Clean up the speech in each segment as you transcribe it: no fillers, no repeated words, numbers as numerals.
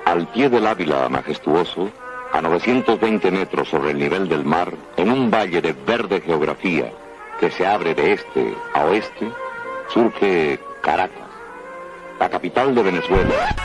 Al pie del Ávila majestuoso, a 920 metros sobre el nivel del mar, en un valle de verde geografía que se abre de este a oeste, surge Caracas, la capital de Venezuela.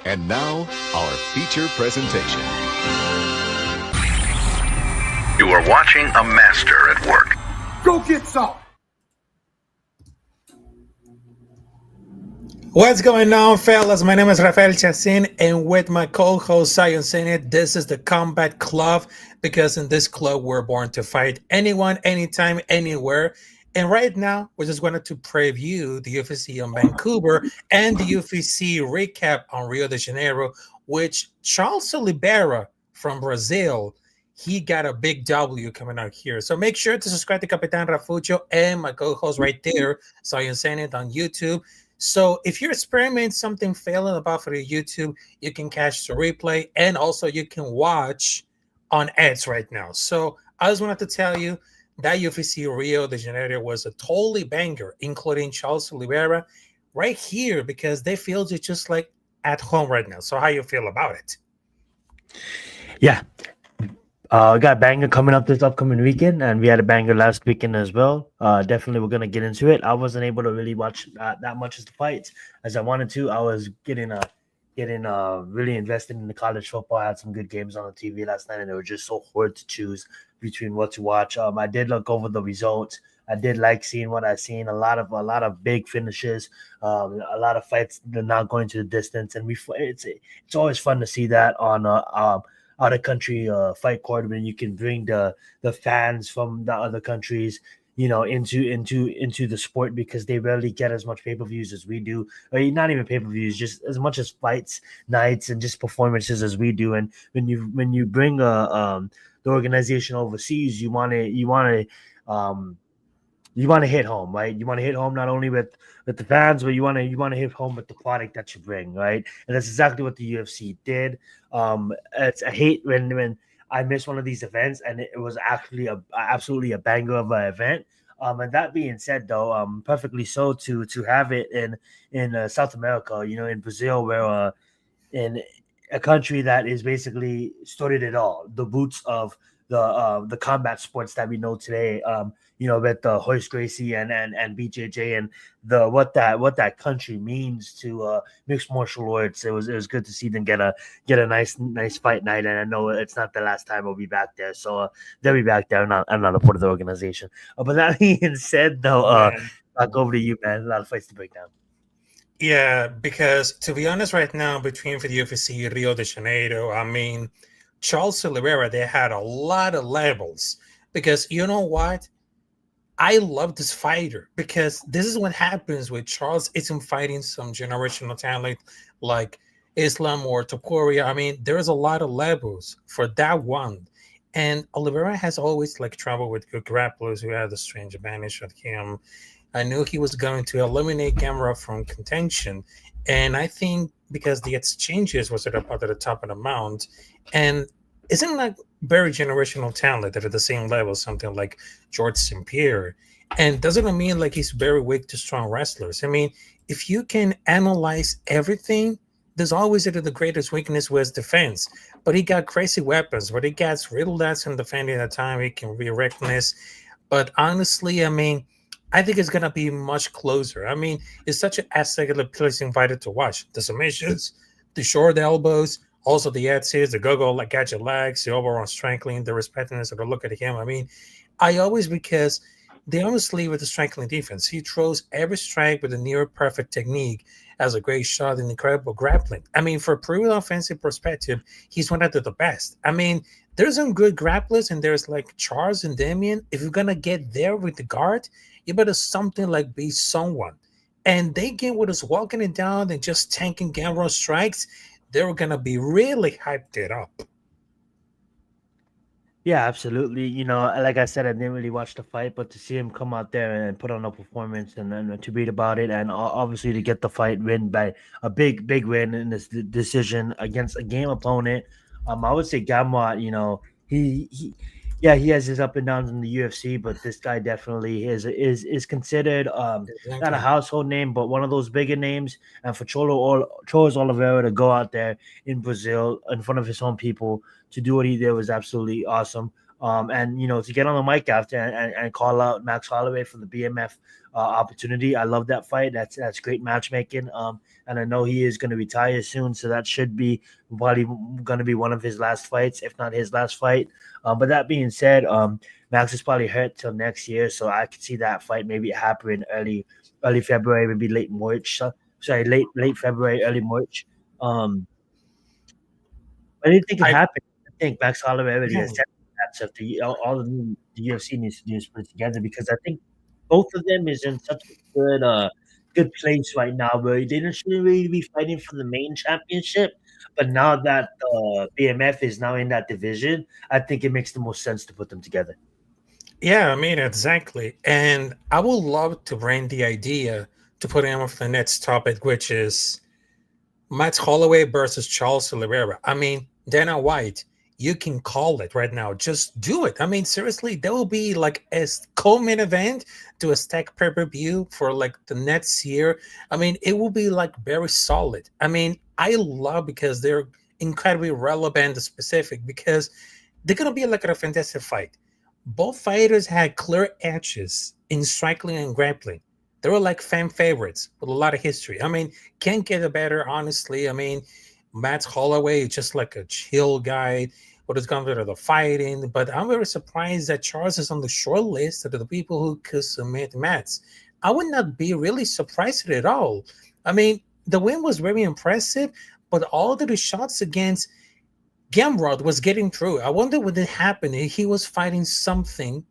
And now, our feature presentation. You are watching a master at work. Go get some! What's going on, fellas? My name is Rafael Chacin, and with my co-host Zion Zenith, this is the Combat Club, because in this club, we're born to fight anyone, anytime, anywhere. And right now, we're just going to preview the UFC on Vancouver and the UFC recap on Rio de Janeiro, which Charles Oliveira from Brazil, he got a big W coming out here. So make sure to subscribe to Capitán Rafucho and my co-host right there, Zion Zenith on YouTube. So if you're experiencing something failing about for your YouTube, you can catch the replay, and also you can watch on ads right now. So I just wanted to tell you that UFC Rio de Janeiro was a totally banger, including Charles Oliveira right here, because they feel you just like at home right now. So how you feel about it? Yeah. Got a banger coming up this upcoming weekend, and we had a banger last weekend as well. Definitely we're going to get into it. I wasn't able to really watch that much of the fights as I wanted to. I was getting really invested in the college football. I had some good games on the TV last night, and it was just so hard to choose between what to watch. I did look over the results. I did like seeing what I've seen. A lot of big finishes, a lot of fights that are not going to the distance, and it's always fun to see that on out of country fight court when you can bring the fans from the other countries. into the sport because they rarely get as much pay-per-views as we do, or not even pay-per-views, just as much as fights nights and just performances as we do. And when you bring the organization overseas, you want to hit home, right? You want to hit home not only with the fans, but you want to hit home with the product that you bring, right? And that's exactly what the UFC did. I hate when I miss one of these events, and it was actually absolutely a banger of an event. And that being said, though, perfectly so to have it in South America, in Brazil, where in a country that is basically started it all, the roots of the combat sports that we know today. With the Hoist Gracie and BJJ and the what that country means to mixed martial arts. It was good to see them get a nice fight night, and I know it's not the last time we'll be back there. So they'll be back there. I'm not a part of the organization, but that being said, though, Man. back over to you, man. A lot of fights to break down. Yeah, because to be honest, right now between for the UFC Rio de Janeiro, I mean, Charles Oliveira, they had a lot of levels. Because you know what? I love this fighter because this is what happens with Charles isn't fighting some generational talent like Islam or Topuria. I mean, there's a lot of levels for that one. And Oliveira has always like traveled with good grapplers who had a strange advantage of him. I knew he was going to eliminate Gamera from contention. And I think because the exchanges was at the top of the mount, and isn't like very generational talent that at the same level, something like George St. Pierre. And doesn't it mean like he's very weak to strong wrestlers? I mean, if you can analyze everything, there's always the greatest weakness was defense. But he got crazy weapons, but he gets riddled at some defending at a time. He can be reckless. But honestly, I mean, I think it's gonna be much closer. I mean, it's such an aesthetically pleasing fighter to watch. The submissions, the short elbows, also the Etsys, the go-go like gadget legs, the overall strangling, the respectfulness of the look at him. I mean, I always because they always lead with the strangling defense. He throws every strike with a near perfect technique, as a great shot and incredible grappling. I mean, for a pure offensive perspective, he's one of the best. I mean, there's some good grapplers, and there's like Charles and Damien. If you're gonna get there with the guard, you better something like be someone. And they get with us walking it down and just tanking Gamera strikes. They're gonna be really hyped it up. Yeah, absolutely. Like I said, I didn't really watch the fight, but to see him come out there and put on a performance and then to read about it, and obviously to get the fight win by a big win in this decision against a game opponent, I would say Gamrot. Yeah, he has his up and downs in the UFC, but this guy definitely is considered not a Exactly. household name, but one of those bigger names. And for Charles Oliveira to go out there in Brazil in front of his own people to do what he did was absolutely awesome. And to get on the mic after and call out Max Holloway for the BMF opportunity, I love that fight. That's great matchmaking. And I know he is going to retire soon, so that should be probably going to be one of his last fights, if not his last fight. But that being said, Max is probably hurt till next year, so I could see that fight maybe happening early February, maybe late March. Sorry, late February, early March. I didn't think it I happened. I think Max Holloway already yeah, has that all the UFC needs to do is put it together because I think both of them is in such a good place right now where they shouldn't really be fighting for the main championship. But now that BMF is now in that division, I think it makes the most sense to put them together. yeah, I mean exactly. And I would love to bring the idea to put him off the next topic, which is Max Holloway versus Charles Oliveira. I mean, Dana White, you can call it right now. Just do it. I mean, seriously, there will be like a co-main event to a stack pay-per-view for like the next year. I mean, it will be like very solid. I mean, I love because they're incredibly relevant and specific because they're gonna be like a fantastic fight. Both fighters had clear edges in striking and grappling. They were like fan favorites with a lot of history. I mean, can't get a better, honestly. I mean, Matt Holloway is just like a chill guy what is going to the fighting. But I'm very surprised that Charles is on the short list of the people who could submit Mats. I would not be really surprised at all. I mean, the win was very impressive, but all of the shots against Gamrod was getting through. I wonder what did happen. He was fighting something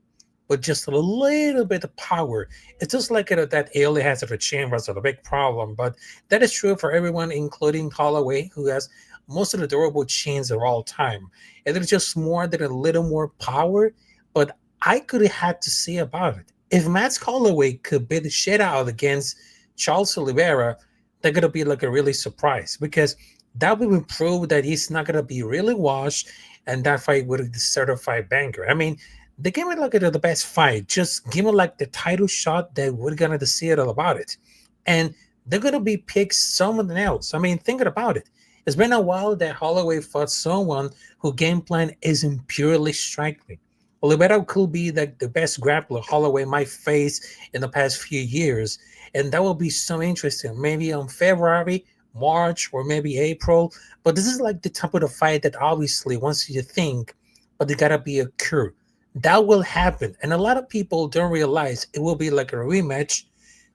but just a little bit of power. It's just like that Ali has at the chambers are the big problem, but that is true for everyone, including Holloway, who has most of the durable chains of all time. And it's just more than a little more power, but I could have had to say about it. If Max Holloway could beat the shit out against Charles Oliveira, they're gonna be like a really surprise because that will prove that he's not gonna be really washed, and that fight would be the certified banger. I mean, they gave it like the best fight. Just give it like the title shot that we're gonna see it all about it, and they're gonna be picked someone else. I mean, thinking about it, it's been a while that Holloway fought someone who game plan isn't purely striking. Oliveira could be like the best grappler Holloway might face in the past few years, and that will be so interesting. Maybe on February, March, or maybe April. But this is like the type of the fight that obviously wants you to think, but there gotta be a cure. That will happen, and a lot of people don't realize it will be like a rematch.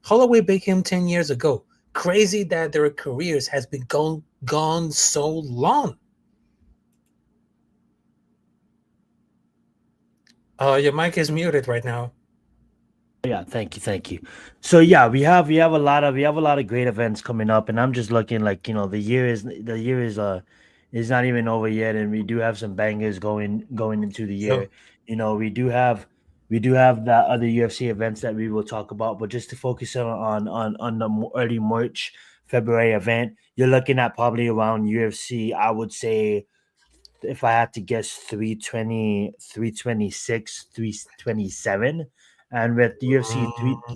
Holloway beat him 10 years ago. Crazy that their careers has been gone so long. Your mic is muted right now. Yeah, thank you. So yeah, we have a lot of great events coming up, and I'm just looking like the year is not even over yet, and we do have some bangers going into the So, year. We do have that other UFC events that we will talk about, but just to focus on the early March February event, you're looking at probably around UFC. I would say if I had to guess 320, 326, 327, and with the UFC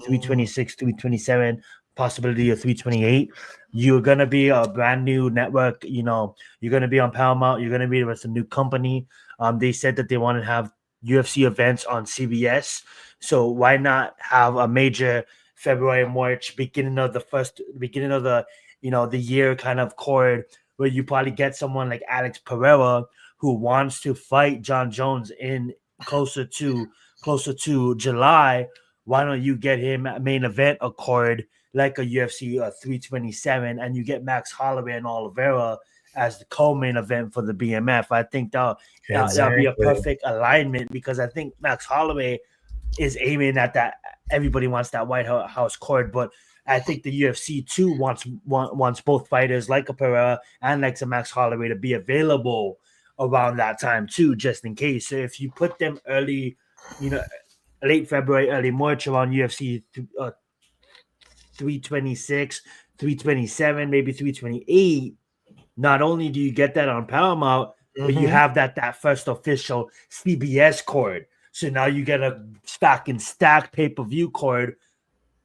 326, 327, possibility of 328, you're gonna be a brand new network. You're gonna be on Paramount. You're gonna be with a new company. They said that they want to have UFC events on CBS. So why not have a major February, March, beginning of the year kind of chord where you probably get someone like Alex Pereira who wants to fight John Jones in closer to closer to July. Why don't you get him a main event accord like a UFC 327, and you get Max Holloway and Oliveira as the co-main event for the BMF? I think that'll be a exactly. perfect alignment because I think Max Holloway is aiming at that. Everybody wants that White House cord, but I think the UFC too wants both fighters like a Pereira and like a Max Holloway to be available around that time too, just in case. So if you put them early, you know, late February, early March around UFC 326, 327, maybe 328, not only do you get that on Paramount, but you Hmm. have that first official CBS cord. So now you get a stack pay-per-view cord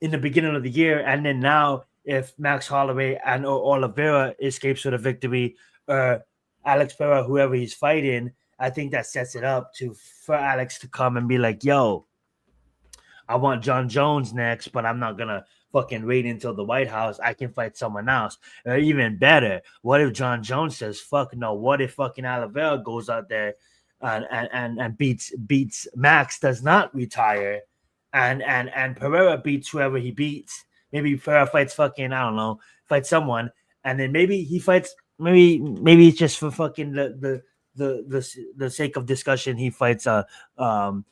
in the beginning of the year, and then now if Max Holloway and Oliveira escapes with a victory, Alex Pereira, whoever he's fighting, I think that sets it up for Alex to come and be like, "Yo, I want John Jones next, but I'm not gonna fucking wait until the White House. I can fight someone else. Or even better, what if John Jones says, fuck no, what if fucking Oliveira goes out there and beats Max, does not retire, and Pereira beats whoever he beats. Maybe Pereira fights fucking, I don't know, fights someone, and then maybe he fights maybe it's just for fucking the sake of discussion, he fights um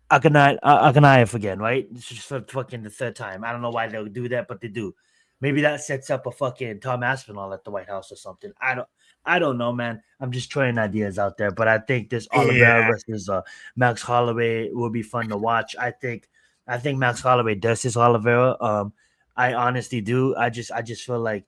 Akanaev again, right? This is for fucking the third time. I don't know why they'll do that, but they do. Maybe that sets up a fucking Tom Aspinall at the White House or something. I don't know, man. I'm just throwing ideas out there, but I think this Oliveira Yeah, versus Max Holloway will be fun to watch. I think Max Holloway does his Oliveira. I honestly do. I just feel like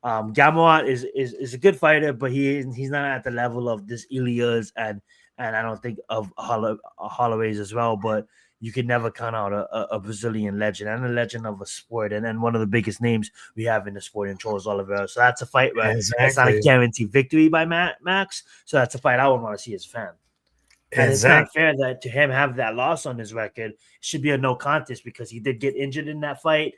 Gamrot is a good fighter, but he's not at the level of this Ilias and I don't think of Holloway's as well. But you can never count out a Brazilian legend and a legend of a sport, and then one of the biggest names we have in the sport in Charles Oliveira. So that's a fight where that's not a exactly. guaranteed victory by Max. So that's a fight I would want to see as a fan. And it's not Exactly. fair that to him have that loss on his record. It should be a no contest because he did get injured in that fight.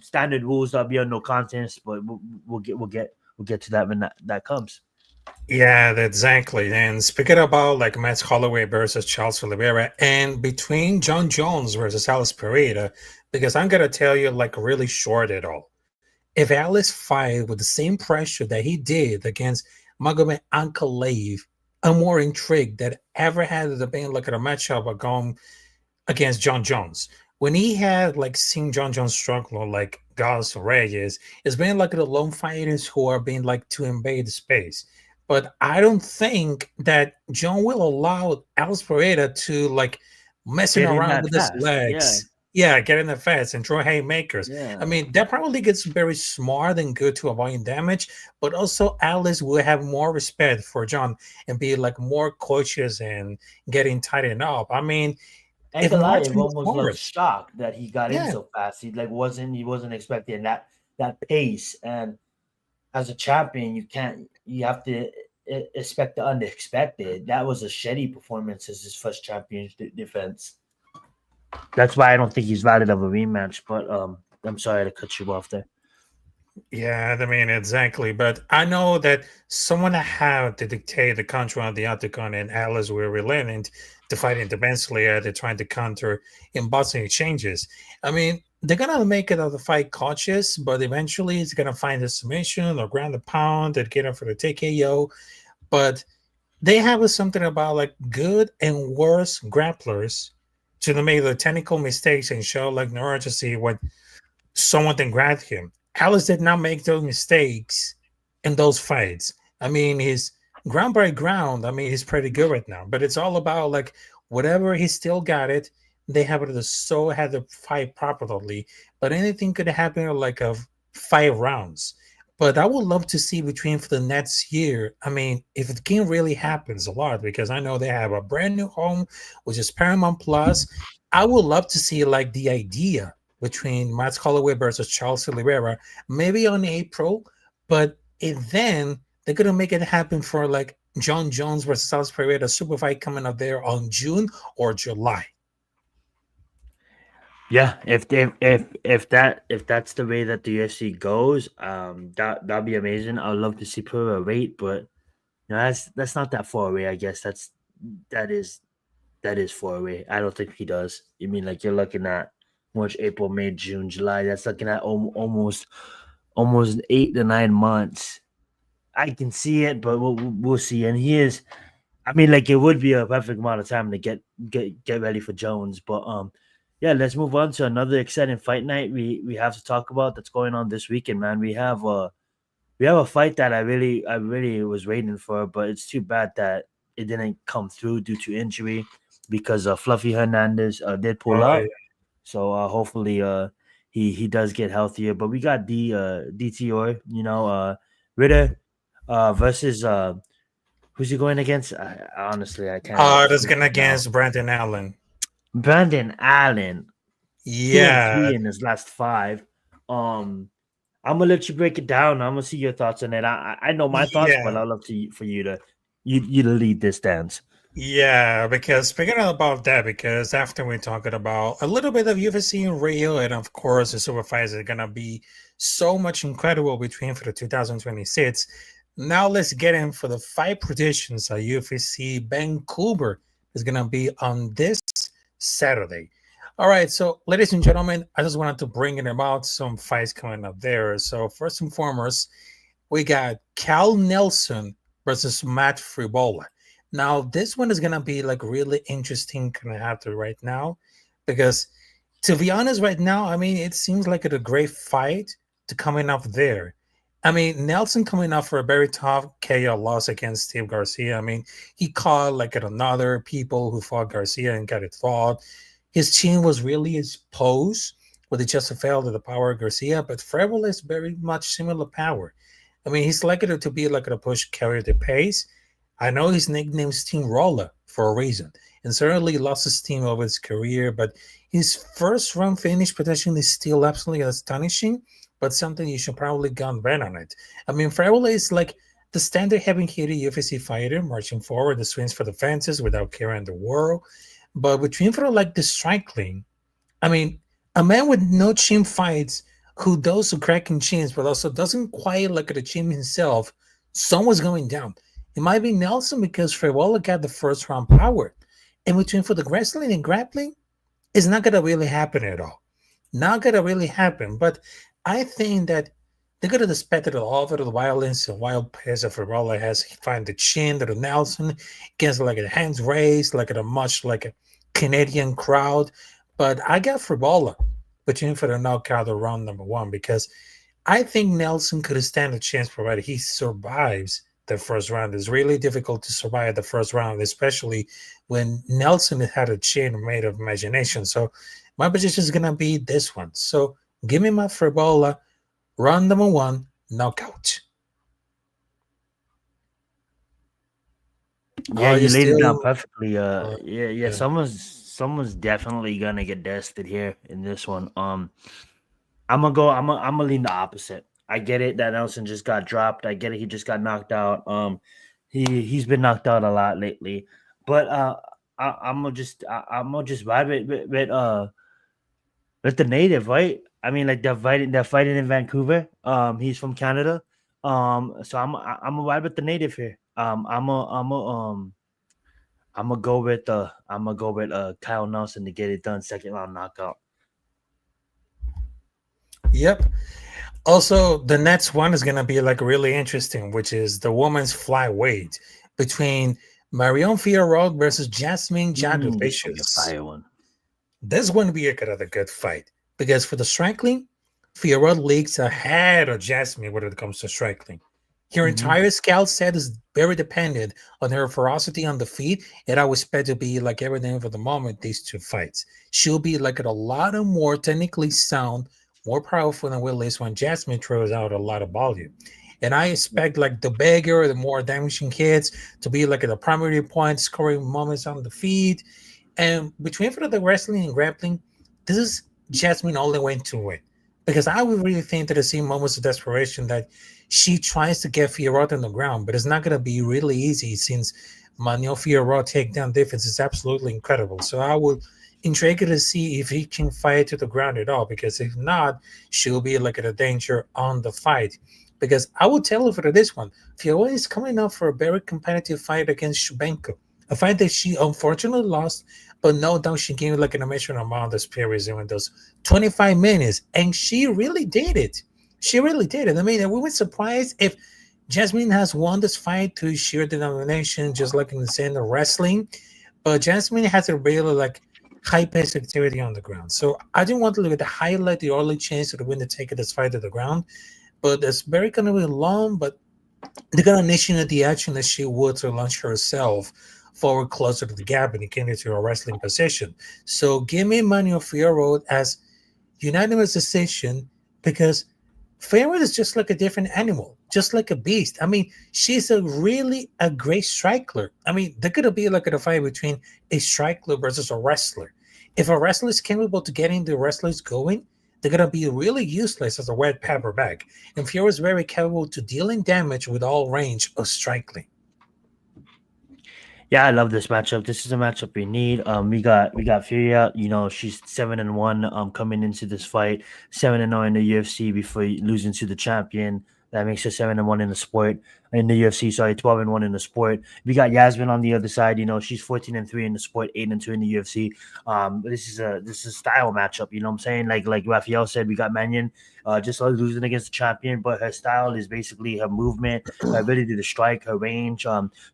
Standard rules that'll be a no contest, but we'll get to that when that comes. Yeah, exactly. And speaking about like Max Holloway versus Charles Oliveira, and between John Jones versus Alice Pereira, because I'm gonna tell you like really short it all. If Alice fight with the same pressure that he did against Magomed Ankalaev, I'm more intrigued that ever had the been like a matchup going against John Jones. When he had like seen John Jones struggle like Gus Reyes, it's been like the lone fighters who are being like to invade the space. But I don't think that John will allow Alex Pereira to like messing Getting around that with his fast. Yeah. legs. Yeah, get in the fast and throw haymakers. I Yeah. mean, that probably gets very smart and good to avoid damage, but also Alice will have more respect for John and be like more cautious and getting tightened up. I mean, And if March Goliath moves almost looked forward, shocked that he got in yeah, so fast. He wasn't expecting that pace. And as a champion, you have to expect the unexpected. That was a shitty performance as his first championship defense. That's why I don't think he's valid of a rematch. But I'm sorry to cut you off there. yeah, I mean, exactly. But I know that someone had to dictate the control of the octagon, and Alice were relenting to fight independently. They're trying to counter in boxing exchanges. I mean, they're gonna make it of the fight cautious, but eventually it's gonna find a submission or ground the pound and get him for the TKO. But they have something about like good and worse grapplers to make the technical mistakes and show like no to see what someone then grabbed him. Alice did not make those mistakes in those fights. I mean, he's ground by ground. I mean, he's pretty good right now, but it's all about like whatever he still got it. They have to so had to fight properly, but anything could happen like of 5 rounds. But I would love to see between for the next year. I mean, if it can really happens a lot because I know they have a brand new home, which is Paramount Plus. I would love to see like the idea between Max Holloway versus Charles Oliveira, maybe on April, but then they're gonna make it happen for like John Jones versus Alex Pereira super fight coming up there on June or July. Yeah, if that's the way that the UFC goes, that'd be amazing. I'd love to see Pereira wait, but that's not that far away. I guess that is that is far away. I don't think he does. You mean like you're looking at March, April, May, June, July? That's looking at almost 8 to 9 months. I can see it, but we'll see. And he is. I mean, like it would be a perfect amount of time to get ready for Jones. But yeah, let's move on to another exciting fight night we have to talk about that's going on this weekend, man. We have a fight that I really was waiting for, but it's too bad that it didn't come through due to injury because Fluffy Hernandez did pull Oh yeah. up. So hopefully he does get healthier. But we got DTR, Ritter versus who's he going against? Honestly, I can't. That's gonna Now against Brandon Allen. Brandon Allen, two and Yeah, three in his last five. Um, I'm gonna let you break it down. I'm gonna see your thoughts on it. I know my thoughts, but yeah. I'd love for you to lead this dance. Yeah, because speaking about that, because after we're talking about a little bit of UFC in Rio, and of course the super fights are gonna be so much incredible between for the 2026. Now let's get in for the fight predictions at UFC Vancouver is gonna be on this Saturday. All right, so ladies and gentlemen, I just wanted to bring in about some fights coming up there. So first and foremost, we got Cal Nelson versus Matt Fribola. Now, this one is gonna be like really interesting gonna happen right now because to be honest, right now, I mean, it seems like a great fight to coming up there. I mean, Nelson coming up for a very tough KO loss against Steve Garcia. I mean, he caught like at another people who fought Garcia and got it fought. His chin was really exposed, but it just fell to the power of Garcia. But Freville is very much similar power. I mean, he's likely to be like a push carry the pace. I know his nickname is Steamroller for a reason, and certainly lost his steam over his career. But his first round finish potentially is still absolutely astonishing, but something you should probably gun bet on it. I mean, Freville is like the standard heavy-hitter UFC fighter, marching forward, the swings for the fences without caring the world. But between for like the striking, I mean, a man with no chin fights who does the cracking chins, but also doesn't quite look at the chin himself. Someone's going down. It might be Nelson because Frevola got the first round power. And between for the wrestling and grappling, it's not gonna really happen at all. Not gonna really happen. But I think that They could have expected a lot of the violence and wild pace of Ribola has find the chin to the Nelson against like a hands raised, like at a much like a Canadian crowd. But I got Fribola between for the knockout of round number one because I think Nelson could stand a chance provided he survives the first round. It's really difficult to survive the first round, especially when Nelson had a chin made of imagination. So my position is gonna be this one. So give me my Fribola, round number one, knockout. Yeah, Are you you laid it down still? perfectly. Uh, Yeah. yeah. Someone's definitely gonna get dusted here in this one. I'm gonna go. I'm gonna lean the opposite. I get it that Nelson just got dropped. I get it. He just got knocked out. He's been knocked out a lot lately. But I'm gonna just vibe it with the native, right? I mean, like they're fighting in Vancouver. He's from Canada. So I'm a vibe with the native here. I'm gonna go with Kyle Nelson to get it done. Second round knockout. Yep. Also, the next one is gonna be like really interesting, which is the women's flyweight between Marion Fiorot versus Jasmine This is gonna be a Jadovicius. fire one. This going to be another good fight because for the striking, Fiorot leagues ahead of Jasmine when it comes to striking. Her Mhm. entire skill set is very dependent on her ferocity on the feet, and I would expect to be like everything for the moment. These two fights, she'll be like a lot of more technically sound, more powerful than Willis when Jasmine throws out a lot of volume. And I expect like the bigger, the more damaging hits to be like at the primary point, scoring moments on the feet, and between for the wrestling and grappling, this is Jasmine only way to win. Because I would really think that I see moments of desperation that she tries to get Fiorot on the ground, but it's not going to be really easy since Manuel Fiorot takedown defense is absolutely incredible. So I would intrigued to see if he can fight to the ground at all, because if not, she'll be like at a danger on the fight. Because I will tell you for this one, Fiorot is coming up for a very competitive fight against Shubenko, a fight that she unfortunately lost, but no doubt she gave like an amazing amount of experience in those 25 minutes, and she really did it. She really did it. I mean, we were surprised if Jasmine has won this fight to sheer denomination, just like in the scene of wrestling, but Jasmine has a really like high paced activity on the ground. So I didn't want to look at the highlight the early chance to win to take this fight to the ground, but it's very gonna be long, but they're gonna initiate the action that she would to launch herself forward closer to the gap and get into a wrestling position. So give me Manuel Fiorot as unanimous decision because Fiorot is just like a different animal, just like a beast. I mean, she's a great striker. I mean, they're gonna be like a fight between a striker versus a wrestler. If a wrestler is capable to getting the wrestlers going, they're gonna be really useless as a wet paper bag. And Fiorot is very capable to dealing damage with all range of striking. Yeah, I love this matchup. This is a matchup we need. We got Furia. You know, she's 7-1. Coming into this fight, 7-0 in the UFC before losing to the champion. That makes her 7-1 in the sport in the UFC. Sorry, 12-1 in the sport. We got Yasmin on the other side. You know, she's 14-3 in the sport, 8-2 in the UFC. This is a style matchup. You know what I'm saying? Like Raphael said, we got Mannion just losing against the champion, but her style is basically her movement, her ability to strike, her range.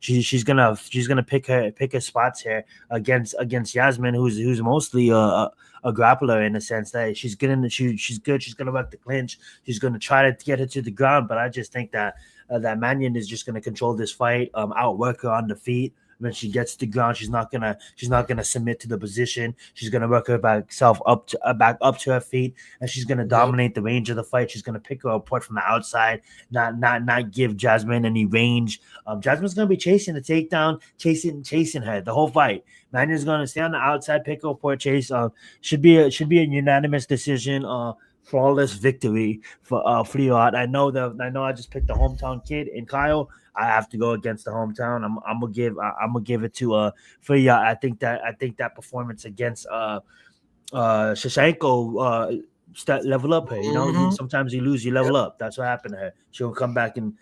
She's gonna pick her spots here against Yasmin, who's mostly a grappler in the sense that she's good. She's gonna work the clinch. She's gonna try to get her to the ground, but I just think that Mannion is just gonna control this fight, outwork her on the feet. When she gets to the ground, she's not gonna submit to the position. She's gonna work her back up to her feet, and she's gonna Yep. dominate the range of the fight. She's gonna pick her apart from the outside, not give Jasmine any range. Jasmine's gonna be chasing the takedown, chasing her the whole fight. Mannion's gonna stay on the outside, pick her apart, chase. Should be a unanimous decision. Flawless victory for Fleot. I know I just picked the hometown kid in Kyle. I have to go against the hometown. I'm gonna give it to Fleot. I think that performance against Shashenko level up her. You know, Mhm. sometimes you lose, you level up. That's what happened to her. She'll come back in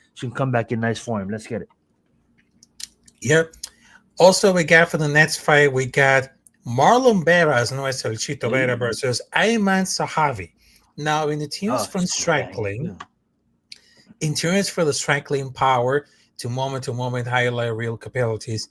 nice form. Let's get it. Yep. Also, we got for the next fight, we got Marlon Veras, nuestro Chito Vera Ooh. versus Ayman Sahavi. Now, in the team's Oh, front this is gonna bang. striking, Yeah. In terms for the striking power to moment highlight real capabilities,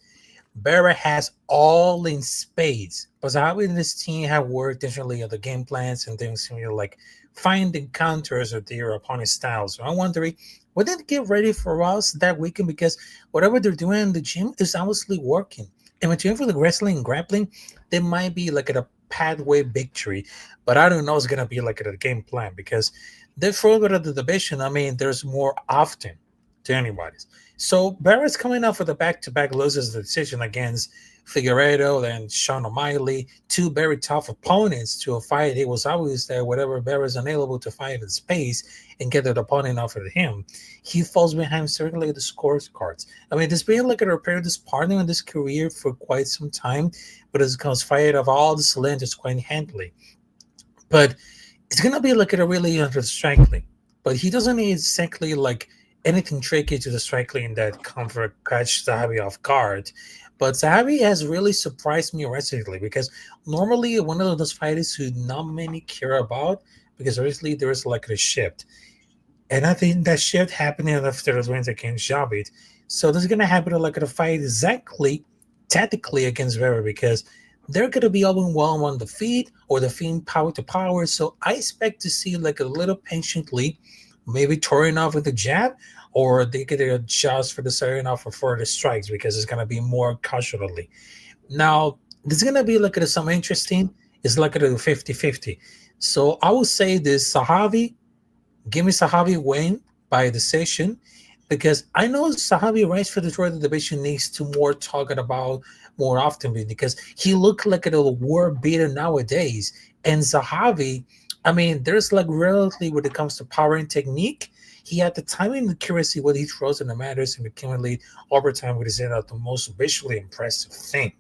Barra has all in spades. But how in this team have worked differently on the game plans and things, like finding counters of their opponent's styles. So I'm wondering, would they get ready for us that weekend? Because whatever they're doing in the gym is obviously working. And between for the wrestling and grappling, they might be like at a pathway victory. But I don't know it's gonna be like at a game plan because they're further of the division. I mean, there's more often to anybody's. So Barrett's coming up with a back-to-back loses the decision against Figueredo and Sean O'Malley, two very tough opponents to a fight. It was obvious that whatever Barrett's unable to fight in space and get an opponent off of him, he falls behind certainly the scorecards. I mean, this been like a repair this partner in this career for quite some time, but it's because fight of all the cylinders quite handily. But it's gonna be like a really under striking. But he doesn't need exactly like anything tricky to the strike lane that comfort catch Zahavi off guard. But Zahavi has really surprised me recently because normally one of those fighters who not many care about because obviously there is like a shift. And I think that shift happening after those wins against Javit. So this is gonna happen like a fight exactly tactically against Vera because they're gonna be overwhelmed on the feet or the feet power to power. So I expect to see like a little patiently maybe touring off with a jab, or they could adjust for the starting off for further strikes because it's gonna be more casually. Now, this is gonna be like at some interesting. It's like at a 50-50. So I would say this Sahavi, give me Sahavi win by decision because I know Sahavi Rice for the tour of the division needs to more talk about more often because he looked like a war beater nowadays. And Zahavi, I mean, there's like relatively when it comes to power and technique, he had the timing and accuracy what he throws in the matters and accumulate overtime with his the most visually impressive thing.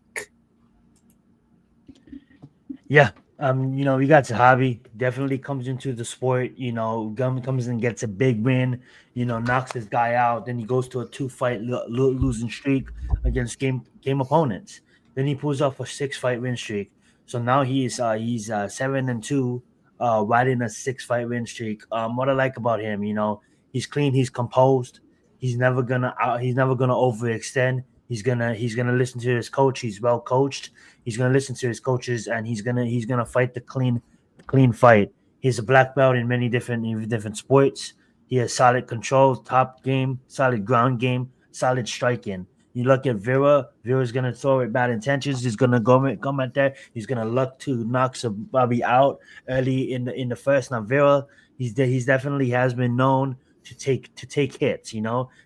Yeah. We got Zahavi, definitely comes into the sport, Gum comes and gets a big win, knocks this guy out, then he goes to a 2-fight losing streak against game opponents. Then he pulls off a 6-fight win streak. So now he's 7-2, riding a 6-fight win streak. What I like about him, he's clean, he's composed, he's never gonna overextend. He's gonna listen to his coach. He's well coached. He's gonna listen to his coaches, and he's gonna fight the clean fight. He's a black belt in many different sports. He has solid control, top game, solid ground game, solid striking. You look at Vera. Vera's gonna throw with bad intentions. He's gonna come at that. He's gonna look to knock Bobby out early in the first. Now Vera, he's definitely has been known to take hits.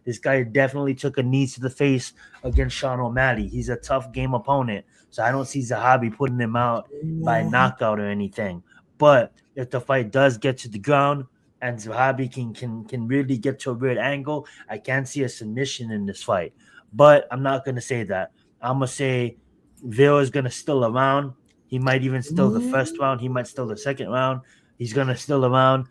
This guy definitely took a knee to the face against Sean O'Malley. He's a tough game opponent, so I don't see Zahabi putting him out by knockout or anything. But if the fight does get to the ground and Zahabi can really get to a weird angle, I can see a submission in this fight. But I'm not gonna say that. I'm gonna say Vera is gonna still around. He might even still the first round. He might still the second round. He's gonna still around.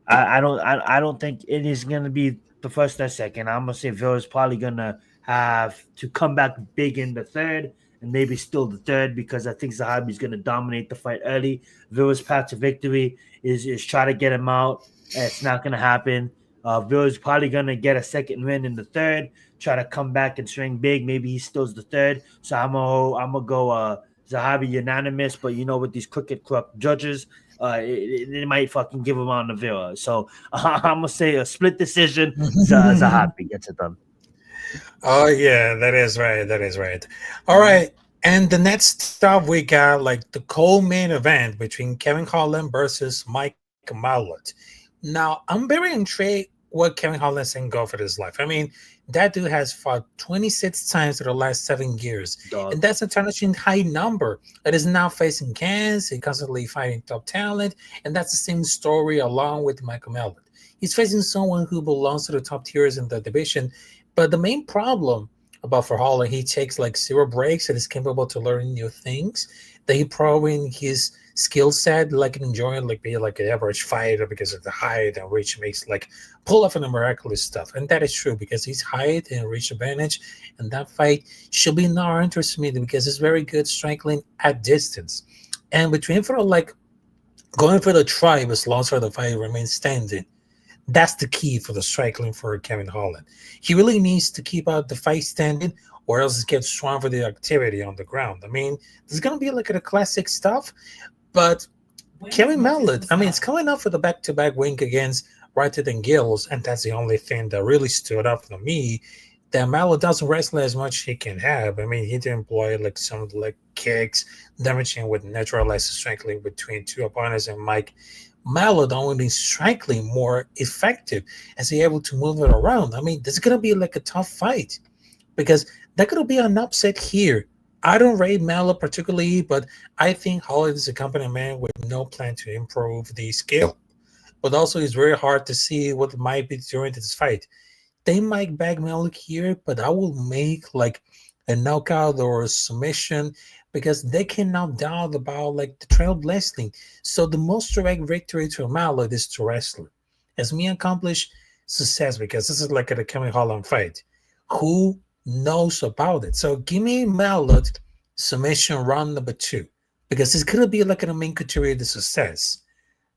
I don't think it is gonna be the first or second. I'm gonna say Vera's probably gonna have to come back big in the third and maybe still the third because I think Zahabi's gonna dominate the fight early. Vera's path to victory is try to get him out. It's not gonna happen. Vera's probably gonna get a second win in the third, try to come back and swing big. Maybe he steals the third. So I'm gonna go Zahabi unanimous, but with these crooked judges, it might fucking give him on the Vera. So I'm gonna say a split decision. Zahabi gets it done. Oh yeah, that is right. That is right. All right. And the next stop we got like the co-main event between Kevin Holland versus Mike Malott. Now I'm very intrigued what Kevin Holland's can go for his life. I mean, that dude has fought 26 times in the last 7 years. Dog. And that's a astonishing high number. That is now facing cans and constantly fighting top talent. And that's the same story along with Michael Malott. He's facing someone who belongs to the top tiers in the division. But the main problem about for Holland, he takes like 0 breaks and is capable to learn new things. That he probably in his skill set, like enjoying like being like an average fighter because of the height and reach makes like pull off in the miraculous stuff. And that is true because his height and reach advantage and that fight should be in our interest because it's very good striking at distance. And between for like going for the tribe as long as the fight remains standing. That's the key for the striking for Kevin Holland. He really needs to keep out the fight standing, or else it gets strong for the activity on the ground. I mean, there's gonna be like a classic stuff, but Kevin Mallet, I mean, it's coming up for the back-to-back win against Ratchet and Gills, and that's the only thing that really stood up for me. That Mallet doesn't wrestle as much he can have. I mean, he did employ like some of the leg kicks, damaging with neutralized strengthly between two opponents, and Mike Mallet only strikingly more effective as he able to move it around. I mean, this is gonna be like a tough fight because that could be an upset here. I don't rate Mallet particularly, but I think Holland is a company man with no plan to improve the skill. But also, it's very hard to see what might be during this fight. They might bag Malik here, but I will make like a knockout or a submission because they cannot doubt about like the trailblazing. So the most direct victory to Mallet is to wrestler. As me accomplish success because this is like a Kevin Holland fight. Who knows about it? So give me Mallet submission round number 2 because it's gonna be like a main criteria to success.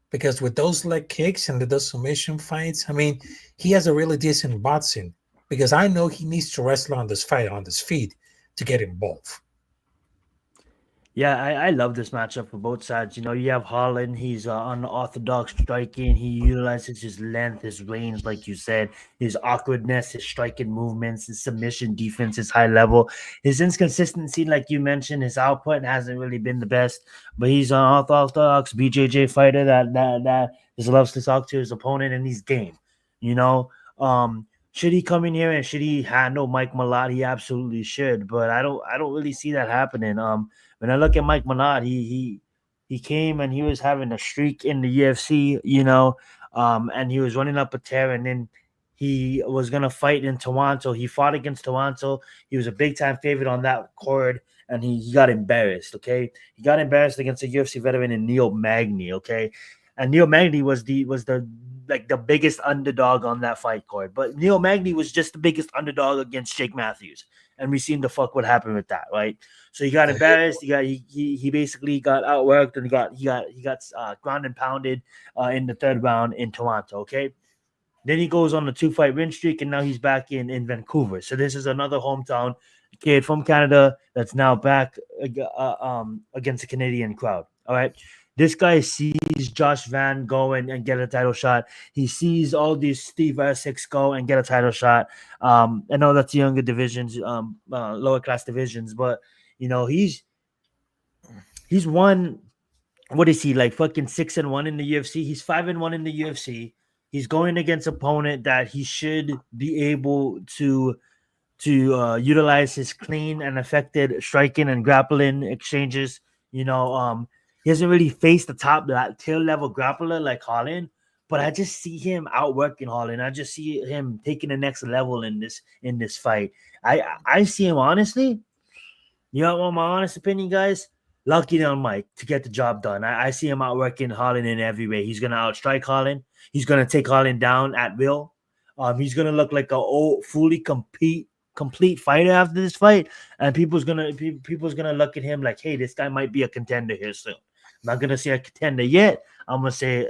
Because with those leg kicks and those submission fights, I mean, he has a really decent boxing. Because I know he needs to wrestle on this fight on his feet to get involved. Yeah, I love this matchup for both sides. You know, you have Holland. He's unorthodox striking. He utilizes his length, his range, like you said, his awkwardness, his striking movements, his submission defense is high level. His inconsistency, like you mentioned, his output hasn't really been the best. But he's an unorthodox BJJ fighter that just loves to talk to his opponent, and he's game. You know, should he come in here and should he handle Mike Malott? He absolutely should. But I don't really see that happening. When I look at Mike Malott, he came and he was having a streak in the UFC, you know, and he was running up a tear, and then he was gonna fight in Toronto. He fought against Toronto. He was a big time favorite on that card, and he got embarrassed. Okay, he got embarrassed against a UFC veteran in Neil Magny. Okay, and Neil Magny was the like the biggest underdog on that fight card, but Neil Magny was just the biggest underdog against Jake Matthews, and we seen the fuck what happened with that, right? So he got embarrassed. He basically got outworked, and he got ground and pounded in the third round in Toronto. Okay, then he goes on a 2-fight win streak, and now he's back in Vancouver. So this is another hometown kid from Canada that's now back against a Canadian crowd. All right. This guy sees Josh Van go and get a title shot. He sees all these Steve Essex go and get a title shot. I know that's younger divisions, lower class divisions, but you know he's won. What is he like? Fucking 6-1 in the UFC. He's 5-1 in the UFC. He's going against opponent that he should be able to utilize his clean and effective striking and grappling exchanges. You know, he hasn't really faced the top tier level grappler like Holland, but I just see him outworking Holland. I just see him taking the next level in this fight. I see him honestly. You know, my honest opinion, guys. Lucky on Mike to get the job done. I see him outworking Holland in every way. He's gonna outstrike Holland. He's gonna take Holland down at will. He's gonna look like a fully complete fighter after this fight, and people's gonna look at him like, hey, this guy might be a contender here soon. I'm not gonna say a contender yet. I'm gonna say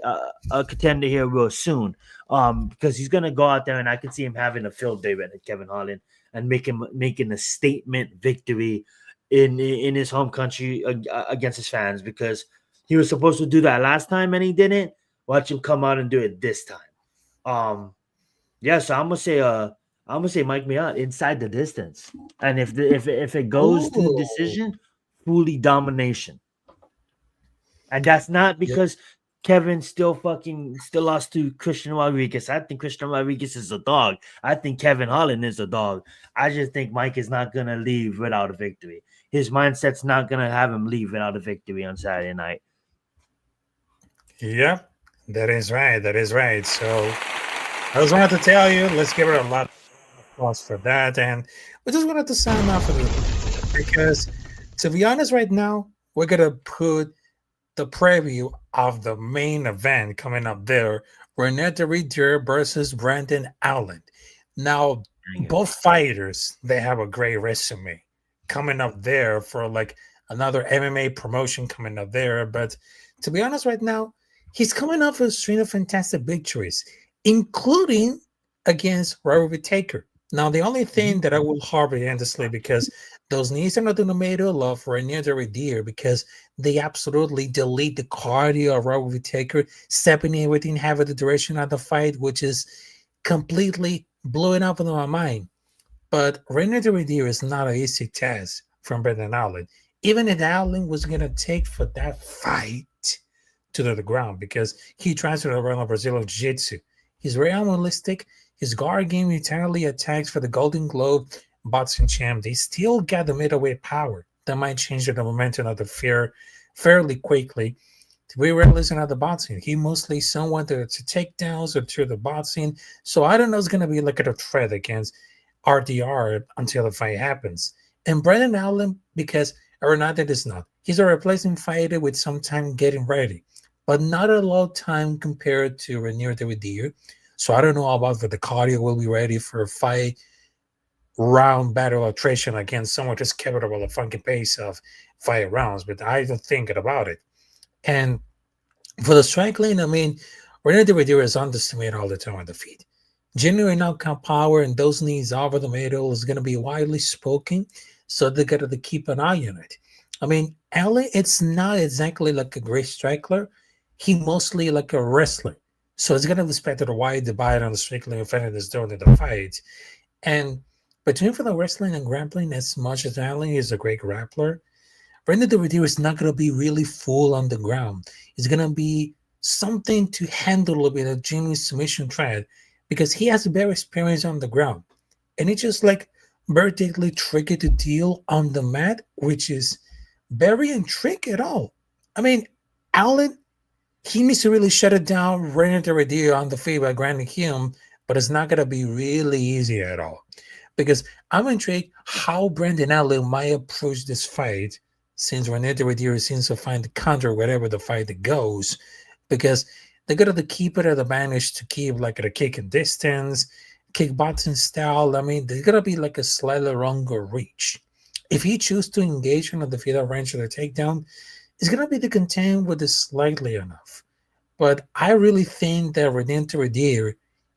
a contender here real soon. Because he's gonna go out there, and I can see him having a field day with Kevin Holland and making a statement victory in his home country against his fans, because he was supposed to do that last time and he didn't. Watch him come out and do it this time. Yeah, so I'm gonna say Mike Malott inside the distance, and if it goes to decision, fully domination. And that's not because Kevin still lost to Christian Rodriguez. I think Christian Rodriguez is a dog. I think Kevin Holland is a dog. I just think Mike is not gonna leave without a victory. His mindset's not gonna have him leave without a victory on Saturday night. Yeah, that is right. That is right. So I just wanted to tell you, let's give her a lot of applause for that. And we just wanted to sign off of it because, to be honest, right now, we're going to put the preview of the main event coming up there. Renata Ritter versus Brandon Allen. Now, both fighters, they have a great resume coming up there for like another MMA promotion coming up there. But to be honest, right now, he's coming off a string of fantastic victories. including against Robert Taker. Now, the only thing Mhm. that I will harbor endlessly because those knees are not in the middle of Rainier the Redeer because they absolutely delete the cardio of Robert Taker, stepping in within half of the duration of the fight, which is completely blowing up in my mind. But Rainier the Redeer is not an easy task from Brendan Allen. Even if Allen was going to take for that fight to the ground because he tries to run a Brazilian Jiu Jitsu. He's very unrealistic. His guard game entirely attacks for the Golden Globe boxing champ. They still got the middleweight power. That might change the momentum of the fair fairly quickly. To be realistic of the boxing, he mostly someone to take downs or to the boxing. So I don't know it's gonna be like a threat against RDR until the fight happens. And Brendan Allen, because or not that is not, he's a replacement fighter with some time getting ready, but not a lot of time compared to Renier Davidier. So I don't know about the cardio will be ready for a fight round battle attrition against someone just capable of funky pace of 5 rounds, but I don't think about it. And for the striking, I mean, Renier Davidier is underestimated all the time on the feet. Genuine knockout power and those knees over the middle is going to be widely spoken, so they got to keep an eye on it. I mean, Allen, it's not exactly like a great striker. He mostly like a wrestler, so it's going to respect the wide divide on the strickling offenders during the fight. And between for the wrestling and grappling, as much as Allen is a great grappler, Brandon Davidier is not going to be really full on the ground. It's going to be something to handle a little bit of Jimmy's submission threat because he has a better experience on the ground. And it's just like vertically tricky to deal on the mat, which is very intricate at all. I mean, Allen, he needs to really shut it down, Brandon Davidier on the feet by grinding him, but it's not going to be really easy at all. Because I'm intrigued how Brandon Allen might approach this fight since René Derrida seems to find the counter wherever the fight goes, because they got to keep it at the advantage to keep like at a kicking distance, kickboxing style. I mean, they got to be like a slightly longer reach. If he chooses to engage in the fetal range of the takedown, it's gonna be to contend with it slightly enough. But I really think that René Derrida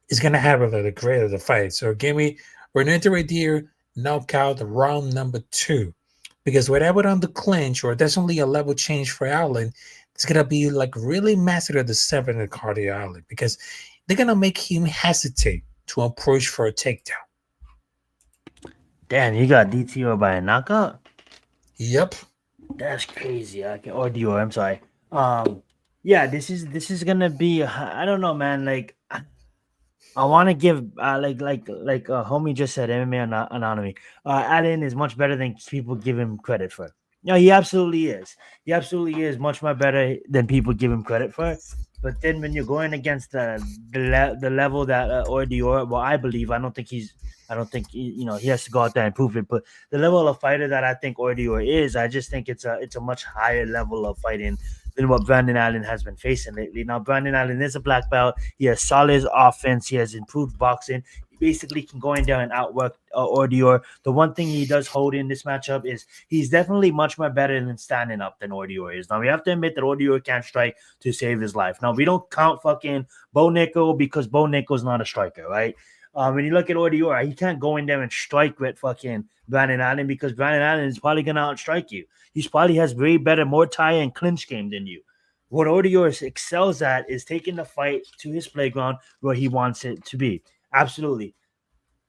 is gonna have a little great of the fight. So give me René Derrida knockout round number 2 because whatever on the clinch or definitely a level change for Allen, it's gonna be like really massive at the 7th cardio Allen because they're gonna make him hesitate to approach for a takedown. Damn, you got DTO by a knockout? Yep. That's crazy. I can or Dior. I'm sorry. Yeah, this is gonna be. I don't know, man. Like, I want to give like homie just said, MMA anatomy. Allen is much better than people give him credit for. No, he absolutely is. He absolutely is much more better than people give him credit for. But then when you're going against the level that Dior, well, I don't think he has to go out there and prove it. But the level of fighter that I think Dior is, I just think it's a much higher level of fighting than what Brandon Allen has been facing lately. Now, Brandon Allen is a black belt. He has solid offense. He has improved boxing. He basically can go in there and outwork Dior. The one thing he does hold in this matchup is he's definitely much more better than standing up than Dior is. Now, we have to admit that Dior can't strike to save his life. Now, we don't count fucking Bo Nickel because Bo Nickel's not a striker, right? When you look at Dior, he can't go in there and strike with fucking Brandon Allen because Brandon Allen is probably going to outstrike you. He probably has way better Muay Thai and clinch game than you. What Dior excels at is taking the fight to his playground where he wants it to be. Absolutely.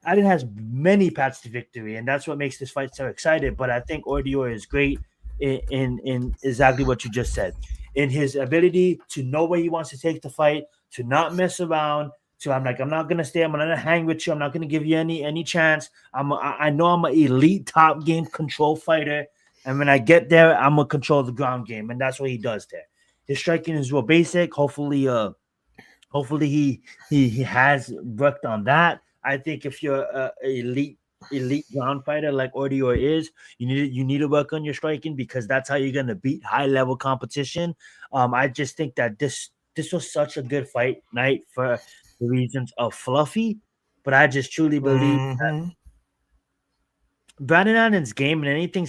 Allen has many paths to victory, and that's what makes this fight so excited. But I think Dior is great in exactly what you just said. In his ability to know where he wants to take the fight, to not mess around. So I'm not gonna stay. I'm gonna hang with you. I'm not gonna give you any chance. I know I'm an elite top game control fighter. And when I get there, I'm gonna control the ground game, and that's what he does there. His striking is real basic. Hopefully he has worked on that. I think if you're a elite ground fighter like Dior is, you need to work on your striking because that's how you're gonna beat high level competition. I just think that this was such a good fight night for the reasons of Fluffy, but I just truly believe Mm-hmm. Brandon Allen's game, and anything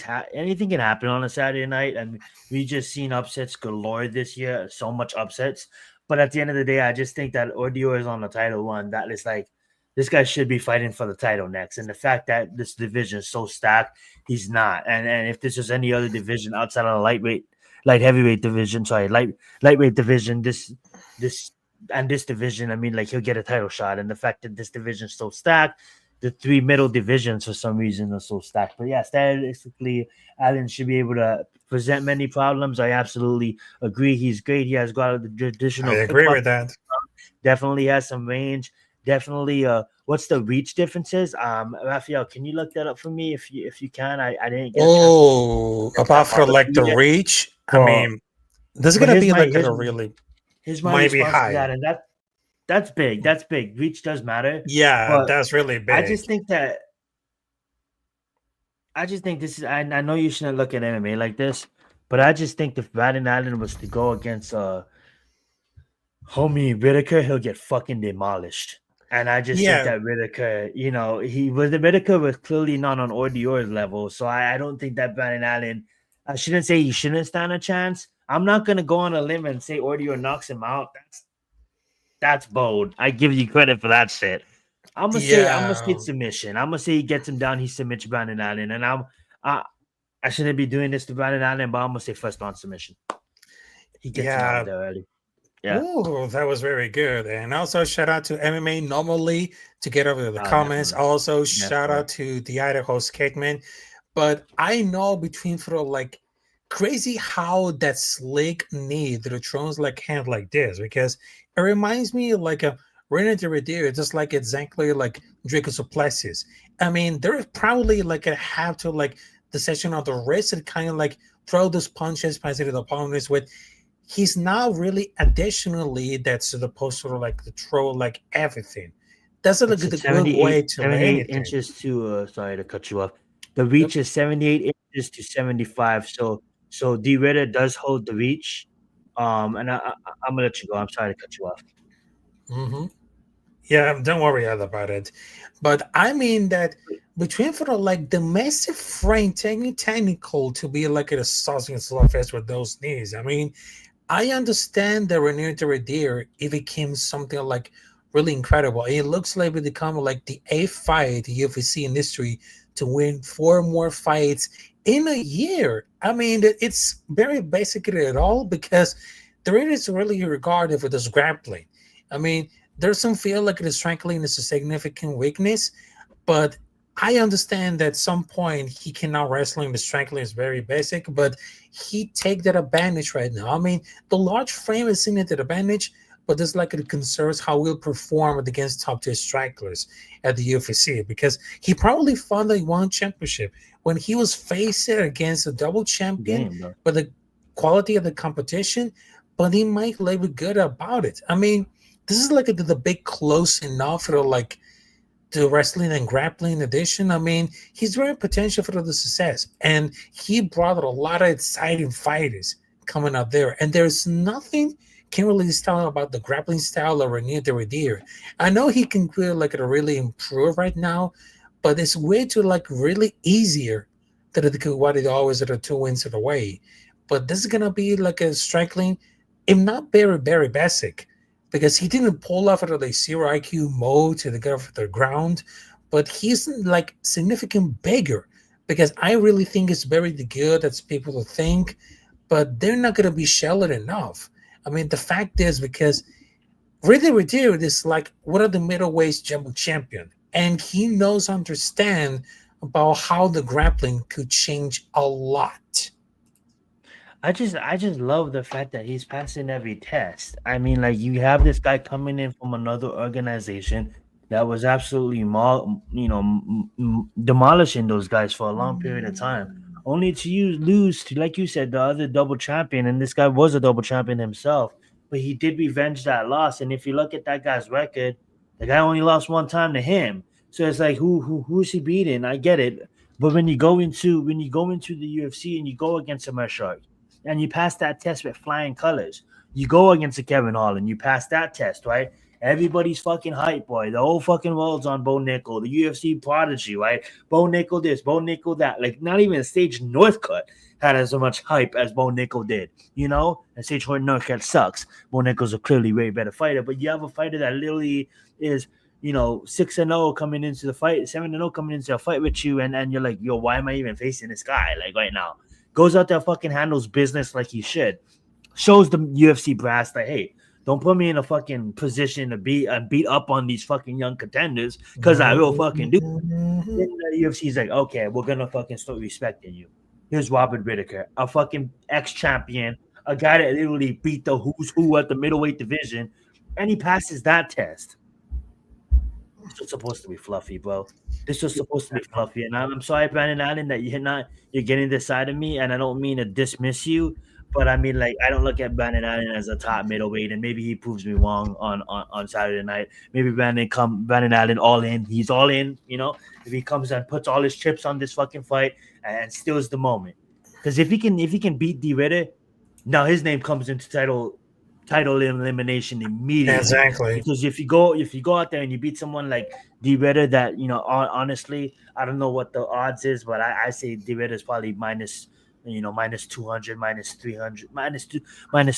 can happen on a Saturday night, and we just seen upsets galore this year. So much upsets, but at the end of the day, I just think that Ordeal is on the title one. That is like this guy should be fighting for the title next, and the fact that this division is so stacked, he's not. And if this was any other division outside of the light heavyweight division, sorry, lightweight division, this and this division, I mean, like he'll get a title shot. And the fact that this division is so stacked, the three middle divisions for some reason are so stacked. But yeah, statistically, Allen should be able to present many problems. I absolutely agree. He's great. He has got the I traditional agree with that. definitely has some range. Definitely what's the reach differences? Raphael, can you look that up for me if you can? I didn't get a chance Oh, to about tap for on the like the yet. reach. I But mean, this is but gonna be like a really here's my might be response to high. that, and that's big. That's big. Reach does matter. Yeah, But that's really I big. just think that I just think this is. I know you shouldn't look at MMA like this, but I just think if Brandon Allen was to go against homie Whitaker, he'll get fucking demolished. And I just think Yeah, that Whitaker, the Whitaker was clearly not on Ordeor's level. So I don't think that Brandon Allen. I shouldn't say he shouldn't stand a chance. I'm not gonna go on a limb and say Ordeor knocks him out. That's bold. I give you credit for that shit. I'm gonna say yeah, submission. I'm gonna say he gets him down. He submits Brandon Allen, and I I shouldn't be doing this to Brandon Allen, but I'm gonna say first round submission. He gets him out of yeah. there early. Yeah, Ooh, that was very good. And also shout out to MMA normally to get over the comments. definitely, Also shout definitely. out to the Idaho Skateman. But I know between for like crazy how that slick knee that it throws like hand like this because it reminds me of like a René de Redir, just like exactly like Draco Suplessis. I mean, they're probably like a have to like the session of the wrist and kind of like throw those punches past the opponents with he's not really additionally that's supposed to like to throw like everything. That's like It's the at good way to lay 78 anything. inches to sorry to cut you off. The Yep. reach is 78 inches to 75. So D Ritter does hold the reach. And I'm gonna let you go. I'm sorry to cut you off. Hmm. Yeah, don't worry about it. But I mean that between for the, like the massive frame technical to be like a sausage and slugfest with those knees. I mean, I understand that Renier de Redir, it became something like really incredible. It looks like it become like the eighth fight the UFC in history to win four more fights in a year. I mean, it's very basically at all because the Redir is really regarded for this grappling. I mean, there's some feel like the strangling is a significant weakness, but I understand that at some point he cannot wrestling. The strangling is very basic, but he take that advantage right now. I mean, the large frame is seen at the advantage, but there's like it concerns how we'll perform against top tier strikers at the UFC because he probably fought the one championship when he was facing against a double champion, Game, bro. but the quality of the competition, but he might label good about it. I mean, this is like the big close enough for like the wrestling and grappling edition. I mean, he's very potential for the success, and he brought a lot of exciting fighters coming out there. And there's nothing can really tell about the grappling style of Renier de Redir. I know he can feel like it really improve right now, but it's way too like really easier than what it always are the two wins of the way. But this is gonna be like a striking, if not very very basic because he didn't pull off of the zero IQ mode to get off the ground, but he's like significant bigger because I really think it's very good as people think, but they're not going to be shelled enough. I mean, the fact is because really Redir is like one of the middleweight jumbo champion, and he knows understand about how the grappling could change a lot. I just love the fact that he's passing every test. I mean, like you have this guy coming in from another organization that was absolutely demolishing those guys for a long period of time, only to lose to, like you said, the other double champion, and this guy was a double champion himself, but he did revenge that loss. And if you look at that guy's record, the guy only lost one time to him. So it's like who's he beating? I get it, but when you go into the UFC and you go against a Shark and you pass that test with flying colors. You go against a Kevin Holland, you pass that test, right? Everybody's fucking hype, boy. The whole fucking world's on Bo Nickel, the UFC prodigy, right? Bo Nickel this, Bo Nickel that. Like, not even Sage Northcutt had as much hype as Bo Nickel did, you know? And Sage Northcutt sucks. Bo Nickel's a clearly way better fighter, but you have a fighter that literally is, 6-0 coming into the fight, 7-0 coming into a fight with you, and you're like, yo, why am I even facing this guy? Like, right now. Goes out there, fucking handles business like he should. Shows the UFC brass that, hey, don't put me in a fucking position to beat up on these fucking young contenders, because I will fucking do. Then the UFC's like, okay, we're gonna fucking start respecting you. Here's Robert Whittaker, a fucking ex-champion, a guy that literally beat the who's who at the middleweight division, and he passes that test. This was supposed to be fluffy, bro. This was supposed to be fluffy, and I'm sorry, Brandon Allen, that you're getting this side of me, and I don't mean to dismiss you, but I mean, like, I don't look at Brandon Allen as a top middleweight, and maybe he proves me wrong on Saturday night. Maybe Brandon Allen all in. He's all in, if he comes and puts all his chips on this fucking fight and steals the moment. Because if he can beat D Ritter, now his name comes into title elimination immediately. Exactly. Because if you go out there and you beat someone like D Ritter, that honestly, I don't know what the odds is, but I say D Ritter is probably minus 200, minus 300, minus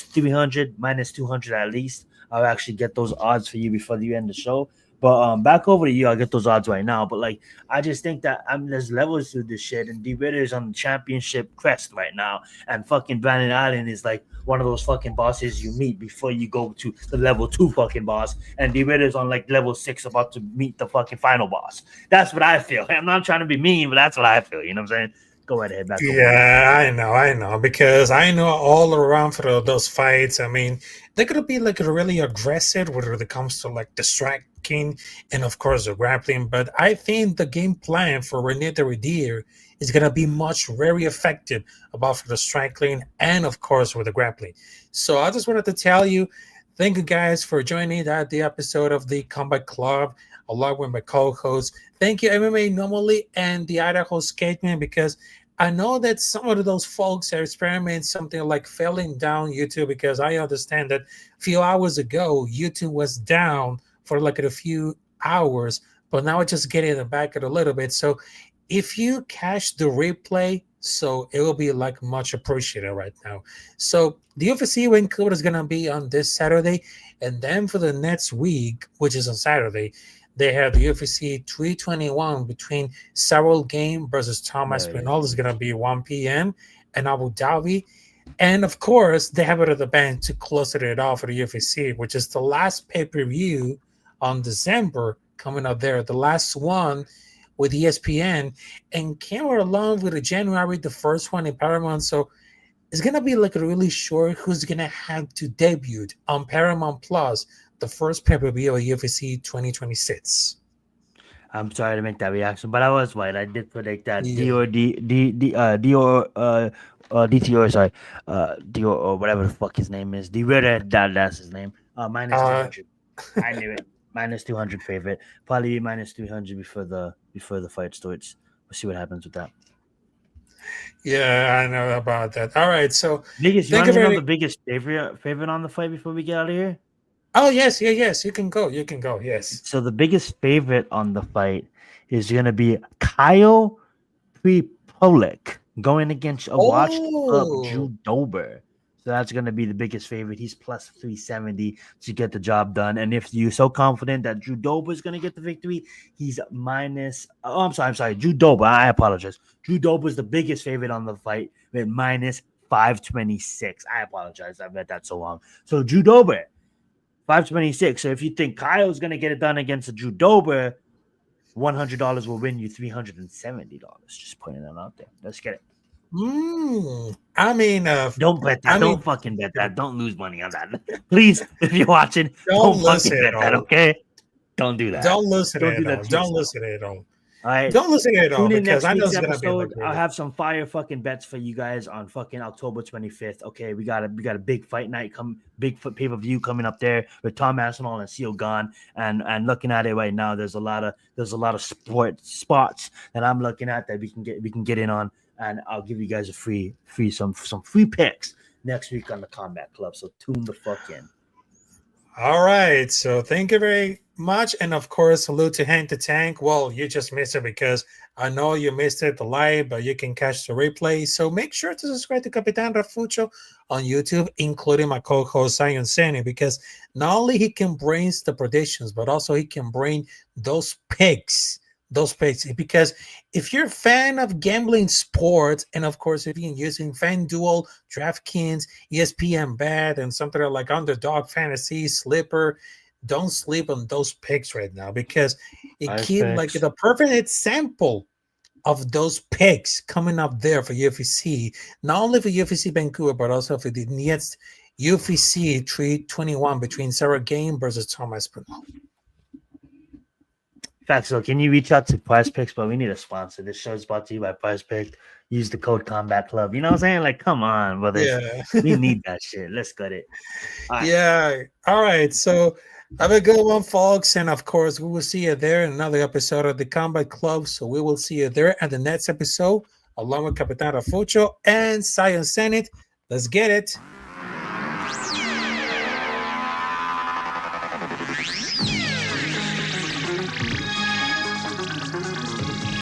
300, minus 200 at least. I'll actually get those odds for you before the end of the show. But back over to you, I'll get those odds right now. But like, I just think that there's levels to this shit, and D Ritter is on the championship crest right now, and fucking Brandon Allen is like one of those fucking bosses you meet before you go to the level 2 fucking boss, and D Ritter's on like level 6 about to meet the fucking final boss. That's what I feel. I'm not trying to be mean, but that's what I feel. You know what I'm saying? Go ahead, back over. Yeah, I know, because I know all around for those fights. I mean, they're gonna be like really aggressive when it comes to like the striking and of course the grappling. But I think the game plan for Rene the Redeer is gonna be very effective about for the striking and of course with the grappling. So I just wanted to tell you, thank you guys for joining the episode of the Combat Club along with my co-host. Thank you, MMA Normally and the Idaho Skateman, because I know that some of those folks are experimenting something like failing down YouTube, because I understand that a few hours ago, YouTube was down for like a few hours, but now it's just getting it back a little bit. So if you catch the replay, so it will be like much appreciated right now. So the UFC Vancouver is going to be on this Saturday. And then for the next week, which is on Saturday, they have the UFC 321 between Cyril Game versus Thomas Pinol. Is going to be 1 p.m. in Abu Dhabi. And of course, they have it at the band to close it off for the UFC, which is the last pay-per-view on December coming up there. The last one with ESPN, and came along with the January, the first one in Paramount. So it's going to be like really sure who's going to have to debut on Paramount Plus, the first pay-per-view of UFC 2026. I'm sorry to make that reaction, but I was right. I did predict that Yeah. DTR, sorry, Dior or whatever the fuck his name is. D Ritter, that's his name. Minus 200. I knew it. Minus 200 favorite. Probably minus 300 before the fight starts. We'll see what happens with that. Yeah, I know about that. All right, so biggest. You want to know the biggest favorite on the fight before we get out of here? Oh yes. You can go. Yes. So the biggest favorite on the fight is going to be Kyle Pripolik going against a washed up Drew Dober. So that's going to be the biggest favorite. He's plus 370 to get the job done. And if you're so confident that Drew Dober is going to get the victory, he's minus. Oh, I'm sorry. Drew Dober. I apologize. Drew Dober is the biggest favorite on the fight with minus 526. I apologize. I've read that so long. So Drew Dober, 526. So if you think Kyle's going to get it done against a Drew Dober, $100 will win you $370. Just putting that out there. Let's get it. I mean, don't bet that. Don't fucking bet that. Don't lose money on that. Please, if you're watching, don't fucking bet that, okay? Don't do that. Don't listen at all. Don't listen at all. All right. Don't listen at all, because I know it's gonna be like I'll have some fire fucking bets for you guys on fucking October 25th. Okay, we got a big fight night big pay-per-view coming up there with Tom Aspinall and Seal Gone. And looking at it right now, there's a lot of sport spots that I'm looking at that we can get in on, and I'll give you guys some free picks next week on the Combat Club. So tune the fuck in. All right. So thank you very much. And of course, salute to Hank the Tank. Well, you just missed it because I know you missed it live, but you can catch the replay. So make sure to subscribe to Capitán Rafucho on YouTube, including my co-host Zion Sani, because not only he can bring the predictions, but also he can bring those picks. Those picks. Because if you're a fan of gambling sports, and of course, if you're using FanDuel, DraftKings, ESPN Bet, and something like Underdog Fantasy, Slipper, don't sleep on those picks right now because it Ice keeps like picks. the perfect example of those picks coming up there for UFC, not only for UFC Vancouver, but also for the next UFC 321 between Sarah Game versus Thomas Pinot. Facts. So can you reach out to Prize Picks? But we need a sponsor. This show is brought to you by Prize Picks. Use the code Combat Club. You know what I'm saying? Like, come on, brothers. Yeah. We need that shit. Let's get it. All right. Yeah. All right. So have a good one, folks. And of course, we will see you there in another episode of the Combat Club. So we will see you there at the next episode, along with Capitán Rafucho and Zion Zenith. Let's get it.